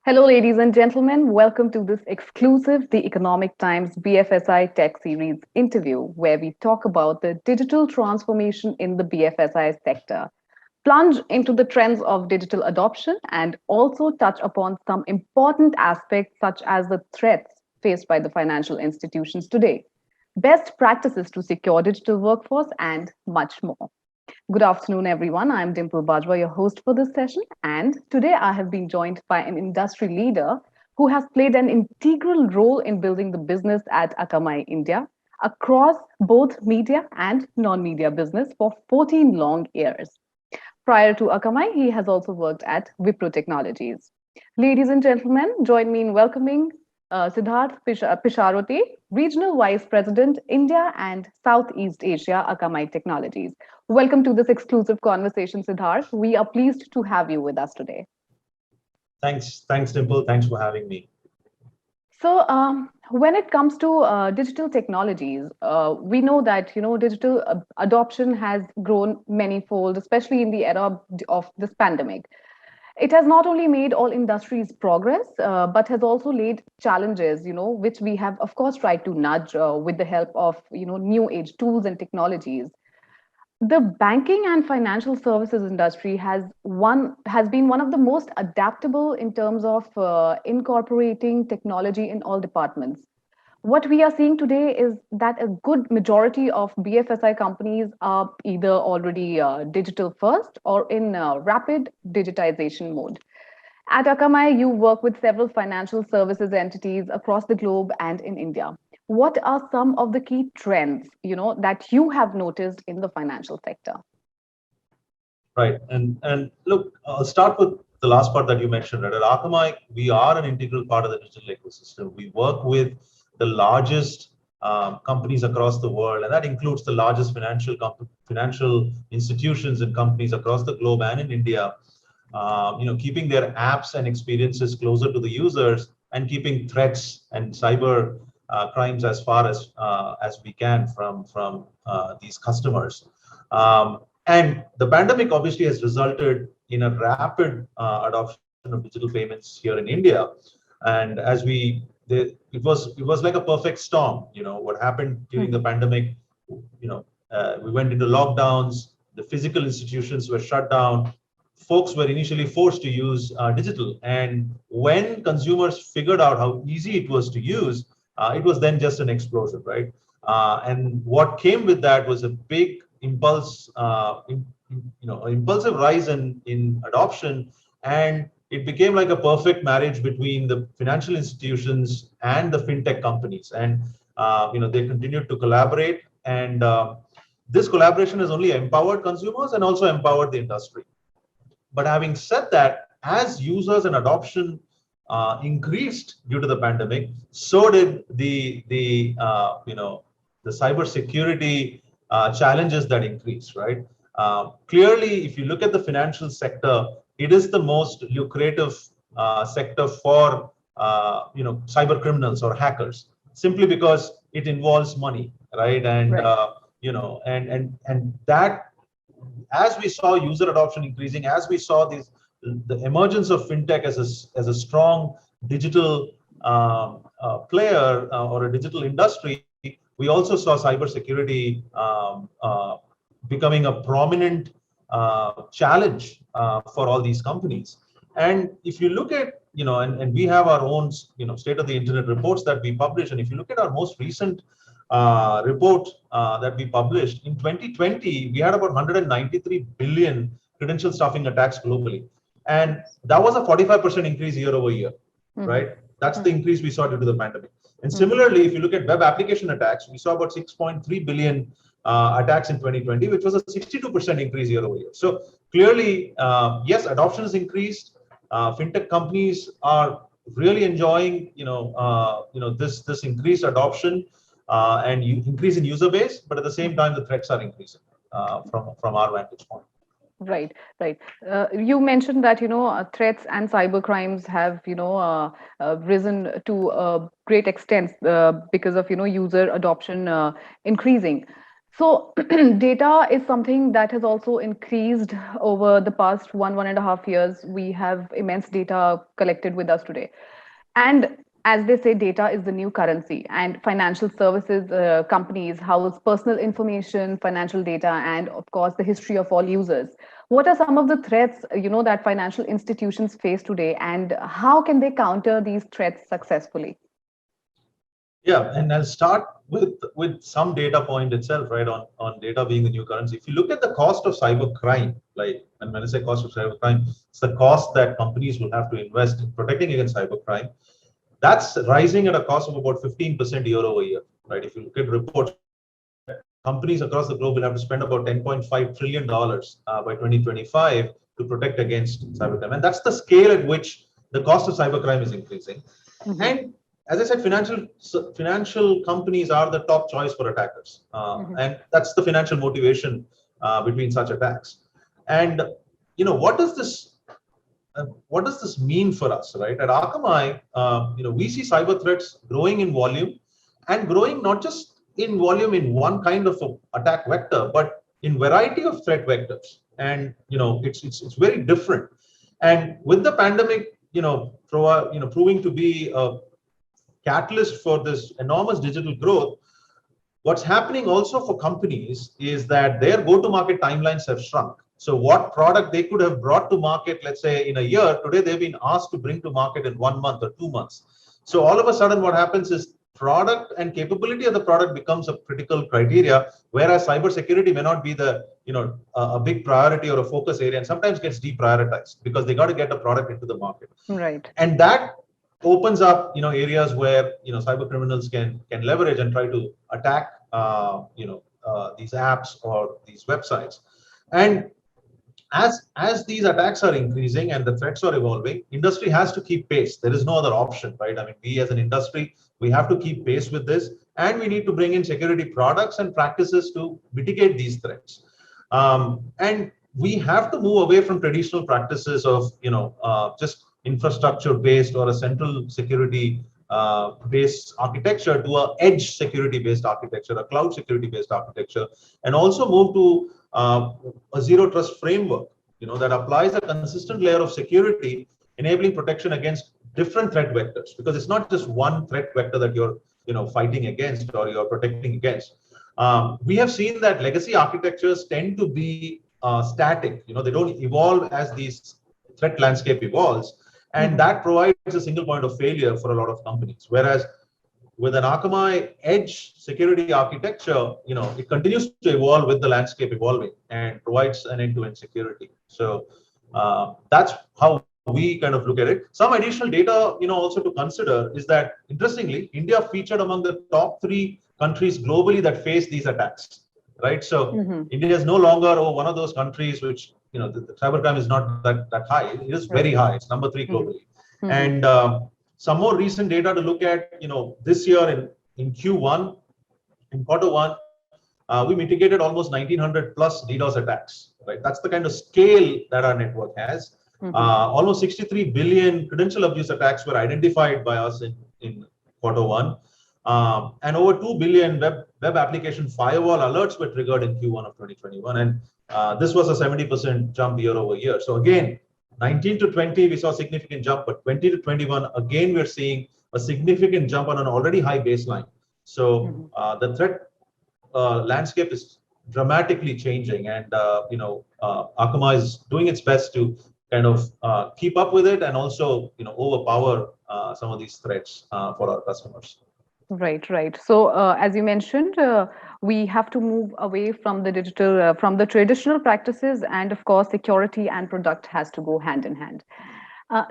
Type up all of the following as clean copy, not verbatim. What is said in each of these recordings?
Hello, ladies and gentlemen. Welcome to this exclusive The Economic Times BFSI Tech Series interview, where we talk about the digital transformation in the BFSI sector, plunge into the trends of digital adoption, and also touch upon some important aspects such as the threats faced by the financial institutions today, best practices to secure digital workforce, and much more. Good afternoon, everyone. I'm Dimple Bajwa, your host for this session. And today I have been joined by an industry leader who has played an integral role in building the business at Akamai India across both media and non media business for 14 long years. Prior to Akamai, he has also worked at Wipro Technologies. Ladies and gentlemen, join me in welcoming Siddharth Pisharoti, Regional Vice President, India and Southeast Asia, Akamai Technologies. Welcome to this exclusive conversation, Siddharth. We are pleased to have you with us today. Thanks, Dimple. Thanks for having me. So, when it comes to digital technologies, we know that digital adoption has grown manyfold, especially in the era of this pandemic. It has not only made all industries progress, but has also laid challenges, which we have, of course, tried to nudge with the help of new age tools and technologies. The banking and financial services industry has been one of the most adaptable in terms of incorporating technology in all departments. What we are seeing today is that a good majority of BFSI companies are either already digital first or in rapid digitization mode. At Akamai, you work with several financial services entities across the globe and in India. What are some of the key trends, that you have noticed in the financial sector? Right. And look, I'll start with the last part that you mentioned. Right? At Akamai, we are an integral part of the digital ecosystem. We work with the largest companies across the world, and that includes the largest financial institutions and companies across the globe and in India. Keeping their apps and experiences closer to the users and keeping threats and cyber crimes as far as we can from these customers. And the pandemic obviously has resulted in a rapid adoption of digital payments here in India. And it was like a perfect storm. What happened during the pandemic. We went into lockdowns. The physical institutions were shut down. Folks were initially forced to use digital, and when consumers figured out how easy it was to use, it was then just an explosion, right? And what came with that was a big impulsive rise in adoption, and it became like a perfect marriage between the financial institutions and the fintech companies, and they continued to collaborate, and this collaboration has only empowered consumers and also empowered the industry. But having said that, as users and adoption increased due to the pandemic, so did the cybersecurity challenges that increased. Right. Clearly, if you look at the financial sector, it is the most lucrative sector for cyber criminals or hackers, simply because it involves money, right? And Right. And that, as we saw user adoption increasing, as we saw the emergence of fintech as a strong digital player or a digital industry, we also saw cybersecurity becoming a prominent challenge for all these companies. And if you look at, and we have our own, state of the internet reports that we publish. And if you look at our most recent report that we published in 2020, we had about 193 billion credential stuffing attacks globally. And that was a 45% increase year over year, right? That's the increase we saw due to the pandemic. And similarly, if you look at web application attacks, we saw about 6.3 billion attacks in 2020, which was a 62% increase year over year. So clearly, yes, adoption has increased. Fintech companies are really enjoying, this increased adoption and increase in user base, but at the same time, the threats are increasing from our vantage point. Right, right. You mentioned that threats and cyber crimes have risen to a great extent because of user adoption increasing. So, data is something that has also increased over the past 1.5 years. We have immense data collected with us today. And as they say, data is the new currency, and financial services companies house personal information, financial data, and of course, the history of all users. What are some of the threats, that financial institutions face today, and how can they counter these threats successfully? Yeah, and I'll start with some data point itself, right? On data being the new currency. If you look at the cost of cyber crime, like, and when I say cost of cyber crime, it's the cost that companies will have to invest in protecting against cyber crime. That's rising at a cost of about 15% year over year, right? If you look at reports that companies across the globe will have to spend about $10.5 trillion by 2025 to protect against cybercrime. And that's the scale at which the cost of cybercrime is increasing. Mm-hmm. And as I said, financial companies are the top choice for attackers. And that's the financial motivation between such attacks. And, what does this mean for us, right? At Akamai, we see cyber threats growing in volume and growing not just in volume in one kind of attack vector, but in variety of threat vectors. And it's very different. And with the pandemic, proving to be a catalyst for this enormous digital growth, what's happening also for companies is that their go-to-market timelines have shrunk. So what product they could have brought to market, let's say in a year, today they've been asked to bring to market in 1 month or 2 months. So all of a sudden what happens is product and capability of the product becomes a critical criteria, whereas cybersecurity may not be a big priority or a focus area, and sometimes gets deprioritized because they got to get a product into the market. Right. And that opens up areas where cyber criminals can leverage and try to attack these apps or these websites. And as these attacks are increasing and the threats are evolving, industry has to keep pace. There is no other option, right? I mean, we as an industry, we have to keep pace with this, and we need to bring in security products and practices to mitigate these threats. And we have to move away from traditional practices of just infrastructure based or a central security based architecture to a edge security based architecture, a cloud security based architecture, and also move to a zero trust framework that applies a consistent layer of security, enabling protection against different threat vectors, because it's not just one threat vector that you're fighting against or you're protecting against. We have seen that legacy architectures tend to be static. They don't evolve as these threat landscape evolves, and that provides a single point of failure for a lot of companies. Whereas with an Akamai edge security architecture, it continues to evolve with the landscape evolving and provides an end-to-end security. So that's how we kind of look at it. Some additional data, also to consider is that, interestingly, India featured among the top 3 countries globally that face these attacks, right? So India is no longer one of those countries which, the cybercrime is not that high. It is very high. It's number 3 globally. And some more recent data to look at, this year in Q1, in Q1, we mitigated almost 1900 plus DDoS attacks, right? That's the kind of scale that our network has. Almost 63 billion credential abuse attacks were identified by us in Q1. And over 2 billion web application firewall alerts were triggered in Q1 of 2021. And this was a 70% jump year over year. So again, 19 to 20, we saw a significant jump, but 20 to 21, again, we're seeing a significant jump on an already high baseline. So the threat landscape is dramatically changing, and Akamai is doing its best to kind of keep up with it and also overpower some of these threats for our customers. Right, right. So, as you mentioned, we have to move away from the from the traditional practices, and of course, security and product has to go hand in hand.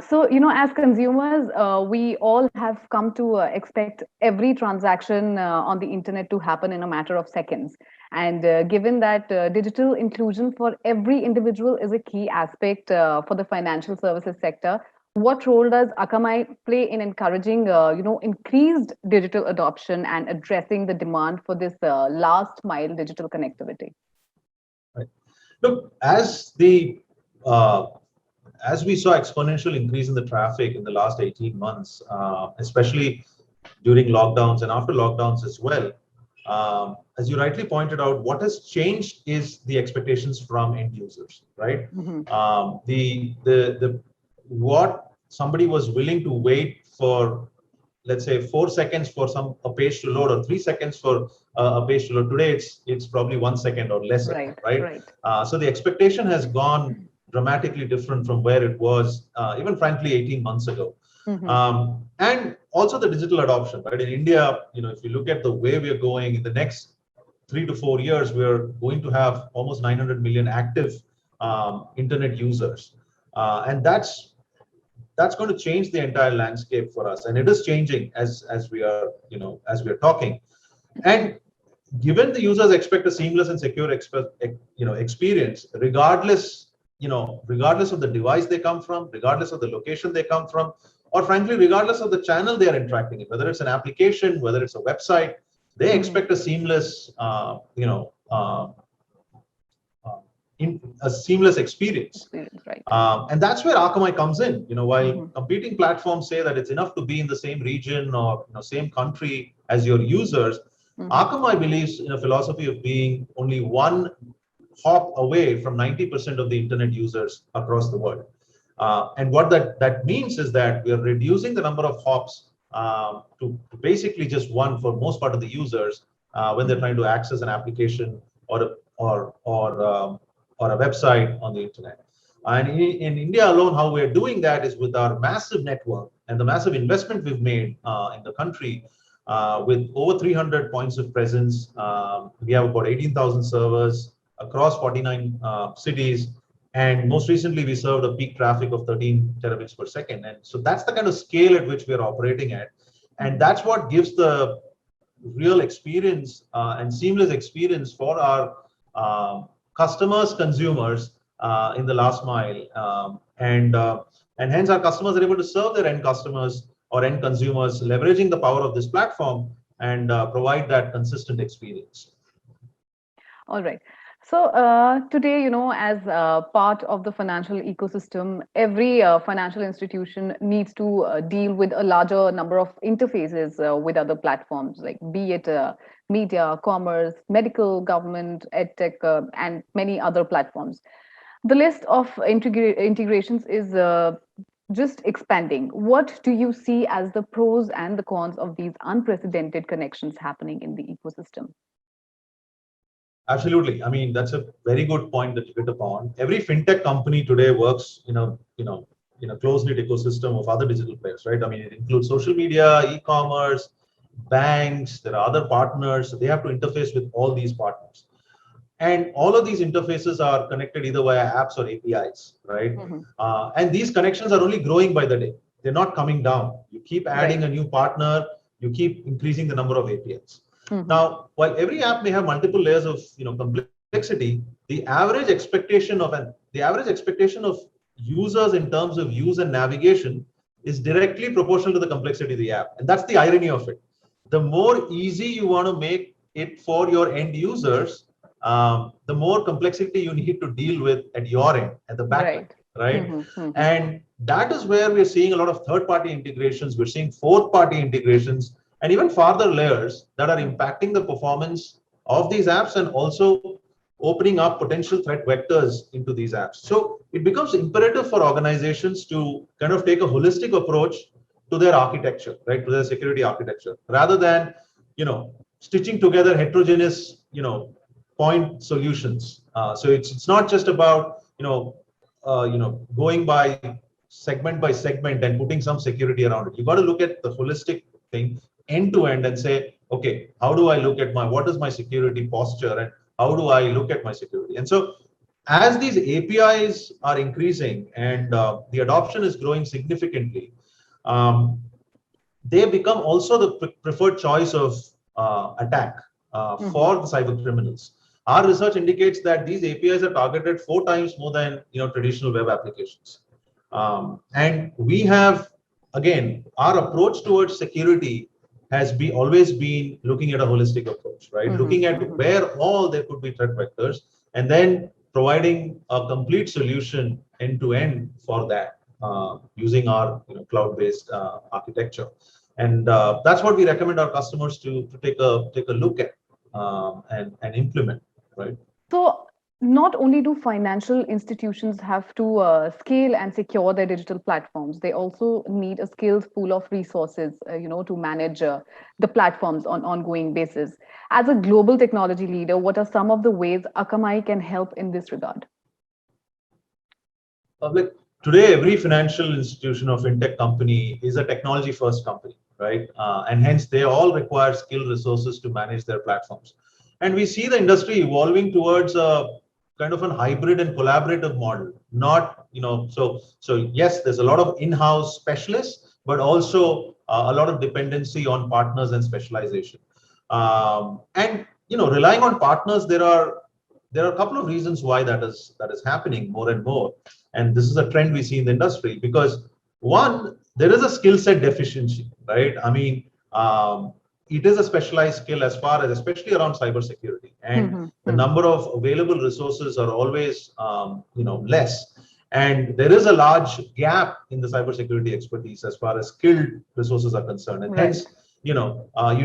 So, as consumers, we all have come to expect every transaction on the internet to happen in a matter of seconds. And given that digital inclusion for every individual is a key aspect for the financial services sector, what role does Akamai play in encouraging, increased digital adoption and addressing the demand for this last mile digital connectivity? Right. Look, as we saw exponential increase in the traffic in the last 18 months, especially during lockdowns and after lockdowns as well, as you rightly pointed out, what has changed is the expectations from end users, right? Mm-hmm. The what somebody was willing to wait for, let's say 4 seconds for a page to load, or 3 seconds for a page to load. Today it's probably 1 second or lesser, Right, right? right. So the expectation has gone dramatically different from where it was even frankly 18 months ago. Mm-hmm. And also the digital adoption, right? In India, if you look at the way we are going, in the next 3 to 4 years, we're going to have almost 900 million active internet users, and that's going to change the entire landscape for us, and it is changing as we are as we are talking. And given the users expect a seamless and secure experience, regardless of the device they come from, regardless of the location they come from, or frankly regardless of the channel they are interacting in, whether it's an application, whether it's a website, they Mm-hmm. expect a seamless a seamless experience. Experience, right. And that's where Akamai comes in. While Mm-hmm. competing platforms say that it's enough to be in the same region or same country as your users, Mm-hmm. Akamai believes in a philosophy of being only one hop away from 90% of the internet users across the world. And what that means is that we are reducing the number of hops to basically just one for most part of the users when they're trying to access an application or or a website on the internet. And in India alone, how we're doing that is with our massive network and the massive investment we've made in the country. With over 300 points of presence, we have about 18,000 servers across 49 cities. And most recently, we served a peak traffic of 13 terabits per second. And so that's the kind of scale at which we are operating at. And that's what gives the real experience and seamless experience for our customers, consumers in the last mile. And hence our customers are able to serve their end customers or end consumers, leveraging the power of this platform and provide that consistent experience. All right. So today, as part of the financial ecosystem, every financial institution needs to deal with a larger number of interfaces with other platforms, like be it media, commerce, medical, government, edtech, and many other platforms. The list of integrations is just expanding. What do you see as the pros and the cons of these unprecedented connections happening in the ecosystem? Absolutely. I mean, that's a very good point that you hit upon. Every fintech company today works in a close-knit ecosystem of other digital players, right? I mean, it includes social media, e-commerce, banks. There are other partners. So they have to interface with all these partners. And all of these interfaces are connected either via apps or APIs, right? Mhm. And these connections are only growing by the day. They're not coming down. You keep Right. adding a new partner, you keep increasing the number of APIs. Mhm. Now, while every app may have multiple layers of complexity, the average expectation of users in terms of use and navigation is directly proportional to the complexity of the app. And that's the irony of it. The more easy you want to make it for your end users, the more complexity you need to deal with at your end, at the back end, Right. right? Mhm. Mhm. And that is where we're seeing a lot of third-party integrations. We're seeing fourth-party integrations and even farther layers that are impacting the performance of these apps and also opening up potential threat vectors into these apps. So it becomes imperative for organizations to kind of take a holistic approach to their architecture, right, to their security architecture, rather than stitching together heterogeneous point solutions. So it's not just about going by segment and putting some security around it. You got to look at the holistic thing end to end and say, okay, how do I look at what is my security posture and how do I look at my security? And so as these APIs are increasing and the adoption is growing significantly, um, they become also the preferred choice of attack Mhm. for the cyber criminals. Our research indicates that these APIs are targeted 4 times more than traditional web applications. And we have, again, our approach towards security has always been looking at a holistic approach, right? Mhm. Looking at Mhm. where all there could be threat vectors and then providing a complete solution end to end for that using our cloud-based architecture. And that's what we recommend our customers to take a look at. and implement, right? So, not only do financial institutions have to scale and secure their digital platforms, they also need a skilled pool of resources, to manage the platforms on ongoing basis. As a global technology leader, what are some of the ways Akamai can help in this regard? Like today, every financial institution or fintech company is a technology first company, right? And hence they all require skilled resources to manage their platforms. And we see the industry evolving towards a kind of a hybrid and collaborative model. Not, so yes, there's a lot of in-house specialists, but also a lot of dependency on partners and specialization. And relying on partners, there are a couple of reasons why that is happening more and more, and this is a trend we see in the industry. Because one, there is a skill set deficiency, right? I mean, it is a specialized skill as far as, especially around cybersecurity, and the number of available resources are always less, and there is a large gap in the cybersecurity expertise as far as skilled resources are concerned, and Right. hence you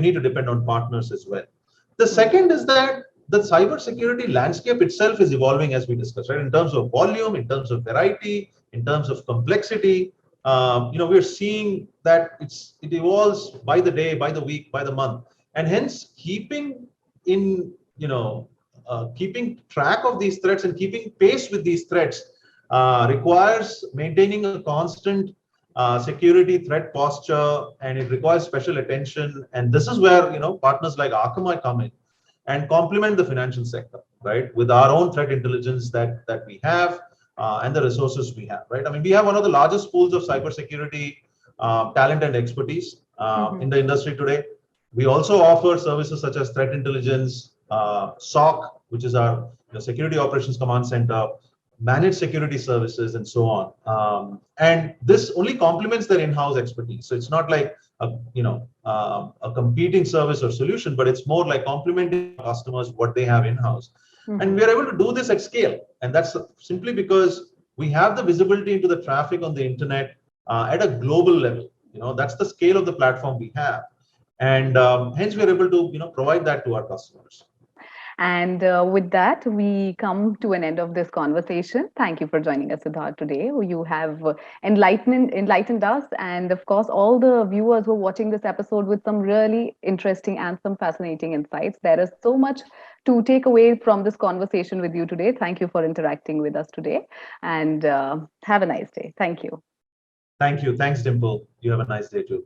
need to depend on partners as well. The second is that the cybersecurity landscape itself is evolving, as we discussed, right? In terms of volume, in terms of variety, in terms of complexity. We're seeing that it evolves by the day, by the week, by the month, and hence keeping track of these threats and keeping pace with these threats requires maintaining a constant security threat posture, and it requires special attention. And this is where partners like Akamai come in and complement the financial sector, right? With our own threat intelligence that we have, and the resources we have, right? I mean, we have one of the largest pools of cybersecurity talent and expertise in the industry today. We also offer services such as threat intelligence, SOC, which is our security operations command center, managed security services, and so on. And this only complements their in-house expertise. So it's not like a competing service or solution, but it's more like complementing customers what they have in-house. And we are able to do this at scale, and that's simply because we have the visibility into the traffic on the internet at a global level. That's the scale of the platform we have, and hence we are able to provide that to our customers. And with that, we come to an end of this conversation. Thank you for joining us, Siddharth, today. You have enlightened us, and of course, all the viewers who are watching this episode with some really interesting and some fascinating insights. There is so much to take away from this conversation with you today. Thank you for interacting with us today, and have a nice day. Thank you. Thank you. Thanks, Dimple. You have a nice day too.